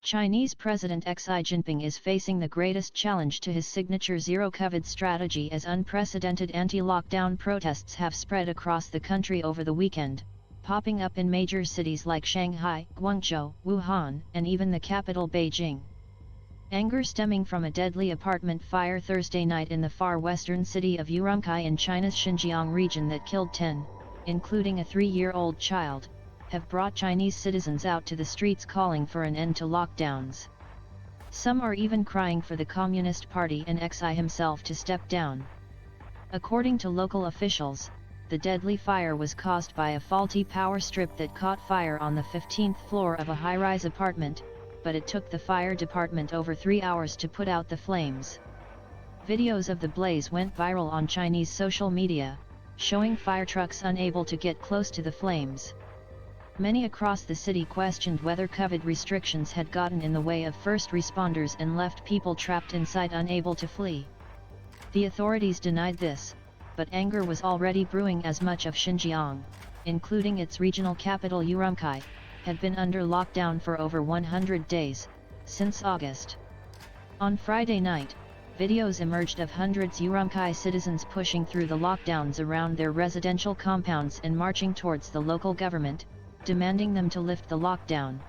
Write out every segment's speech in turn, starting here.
Chinese President Xi Jinping is facing the greatest challenge to his signature zero-COVID strategy as unprecedented anti-lockdown protests have spread across the country over the weekend, popping up in major cities like Shanghai, Guangzhou, Wuhan, and even the capital Beijing. Anger stemming from a deadly apartment fire Thursday night in the far western city of Urumqi in China's Xinjiang region that killed 10, including a 3-year-old child, have brought Chinese citizens out to the streets calling for an end to lockdowns. Some are even crying for the Communist Party and Xi himself to step down. According to local officials, the deadly fire was caused by a faulty power strip that caught fire on the 15th floor of a high-rise apartment, but it took the fire department over 3 hours to put out the flames. Videos of the blaze went viral on Chinese social media, showing fire trucks unable to get close to the flames. Many across the city questioned whether COVID restrictions had gotten in the way of first responders and left people trapped inside unable to flee. The authorities denied this, but anger was already brewing as much of Xinjiang, including its regional capital Urumqi, had been under lockdown for over 100 days, since August. On Friday night, videos emerged of hundreds of Urumqi citizens pushing through the lockdowns around their residential compounds and marching towards the local government, demanding them to lift the lockdown.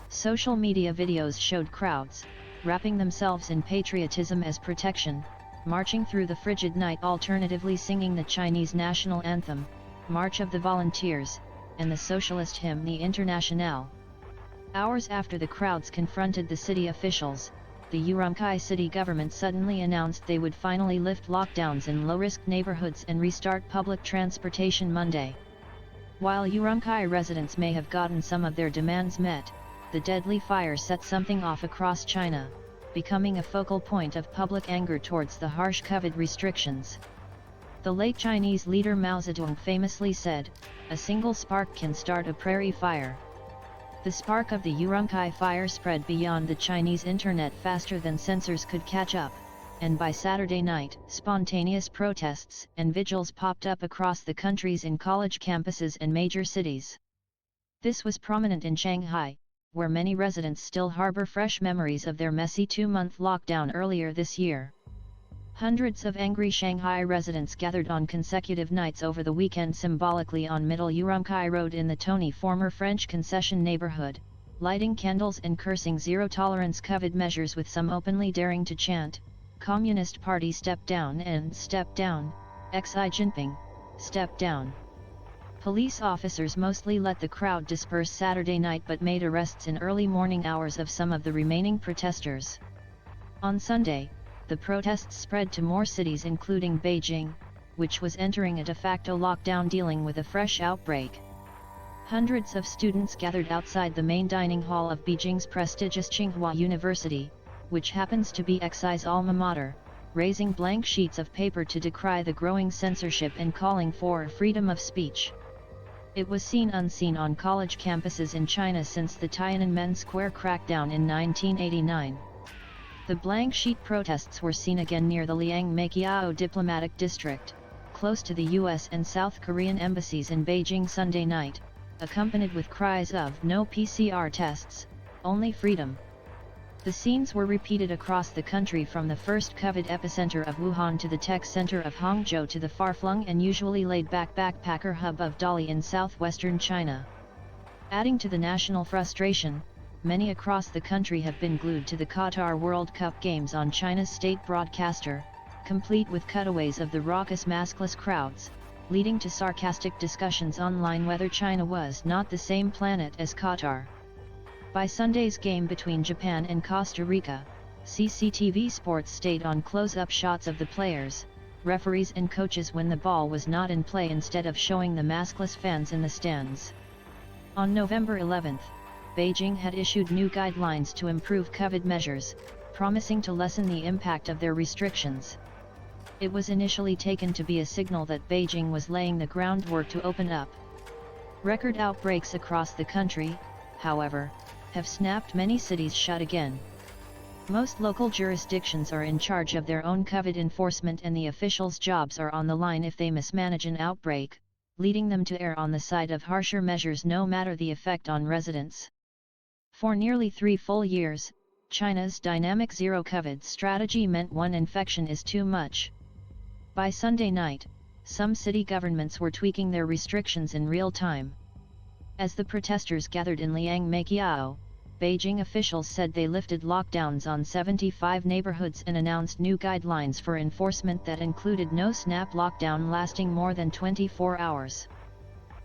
Social media videos showed crowds, wrapping themselves in patriotism as protection, marching through the frigid night alternatively singing the Chinese national anthem, March of the Volunteers, and the socialist hymn the Internationale. Hours after the crowds confronted the city officials, the Urumqi city government suddenly announced they would finally lift lockdowns in low-risk neighborhoods and restart public transportation Monday. While Urumqi residents may have gotten some of their demands met, the deadly fire set something off across China, becoming a focal point of public anger towards the harsh COVID restrictions. The late Chinese leader Mao Zedong famously said, "A single spark can start a prairie fire." The spark of the Urumqi fire spread beyond the Chinese internet faster than censors could catch up, and by Saturday night, spontaneous protests and vigils popped up across the countries in college campuses and major cities. This was prominent in Shanghai, where many residents still harbor fresh memories of their messy 2-month lockdown earlier this year. Hundreds of angry Shanghai residents gathered on consecutive nights over the weekend symbolically on Middle Urumqi Road in the Tony former French concession neighborhood, lighting candles and cursing zero-tolerance COVID measures with some openly daring to chant, "Communist Party step down" and "Step down, Xi Jinping, step down." Police officers mostly let the crowd disperse Saturday night but made arrests in early morning hours of some of the remaining protesters. On Sunday, the protests spread to more cities including Beijing, which was entering a de facto lockdown dealing with a fresh outbreak. Hundreds of students gathered outside the main dining hall of Beijing's prestigious Tsinghua University, which happens to be Xi's alma mater, raising blank sheets of paper to decry the growing censorship and calling for freedom of speech. It was seen unseen on college campuses in China since the Tiananmen Square crackdown in 1989. The blank sheet protests were seen again near the Liang-Meiqiao diplomatic district, close to the US and South Korean embassies in Beijing Sunday night, accompanied with cries of "No PCR tests, only freedom." The scenes were repeated across the country from the first COVID epicenter of Wuhan to the tech center of Hangzhou to the far-flung and usually laid-back backpacker hub of Dali in southwestern China. Adding to the national frustration, many across the country have been glued to the Qatar World Cup games on China's state broadcaster, complete with cutaways of the raucous maskless crowds, leading to sarcastic discussions online whether China was not the same planet as Qatar. By Sunday's game between Japan and Costa Rica, CCTV Sports stayed on close-up shots of the players, referees and coaches when the ball was not in play instead of showing the maskless fans in the stands. On November 11, Beijing had issued new guidelines to improve COVID measures, promising to lessen the impact of their restrictions. It was initially taken to be a signal that Beijing was laying the groundwork to open up. Record outbreaks across the country, however, have snapped many cities shut again. Most local jurisdictions are in charge of their own COVID enforcement and the officials' jobs are on the line if they mismanage an outbreak, leading them to err on the side of harsher measures no matter the effect on residents. For nearly 3 full years, China's dynamic zero-COVID strategy meant one infection is too much. By Sunday night, some city governments were tweaking their restrictions in real time. As the protesters gathered in Liangmeiqiao, Beijing officials said they lifted lockdowns on 75 neighborhoods and announced new guidelines for enforcement that included no snap lockdown lasting more than 24 hours.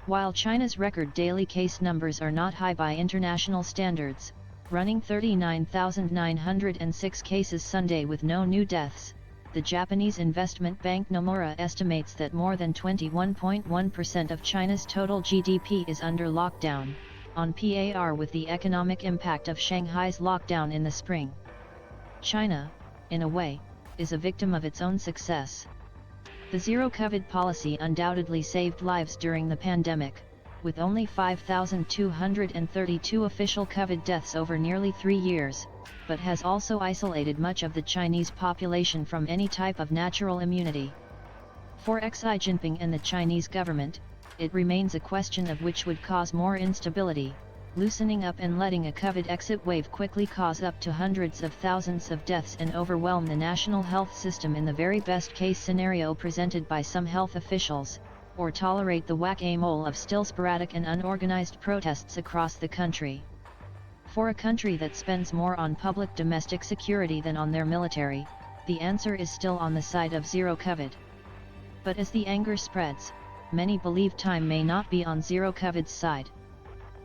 While China's record daily case numbers are not high by international standards, running 39,906 cases Sunday with no new deaths, the Japanese investment bank Nomura estimates that more than 21.1% of China's total GDP is under lockdown, on par with the economic impact of Shanghai's lockdown in the spring. China, in a way, is a victim of its own success. The zero-COVID policy undoubtedly saved lives during the pandemic, with only 5,232 official COVID deaths over nearly 3 years, but has also isolated much of the Chinese population from any type of natural immunity. For Xi Jinping and the Chinese government, it remains a question of which would cause more instability, loosening up and letting a COVID exit wave quickly cause up to hundreds of thousands of deaths and overwhelm the national health system in the very best case scenario presented by some health officials, or tolerate the whack-a-mole of still sporadic and unorganized protests across the country. For a country that spends more on public domestic security than on their military, the answer is still on the side of zero COVID. But as the anger spreads, many believe time may not be on zero COVID's side.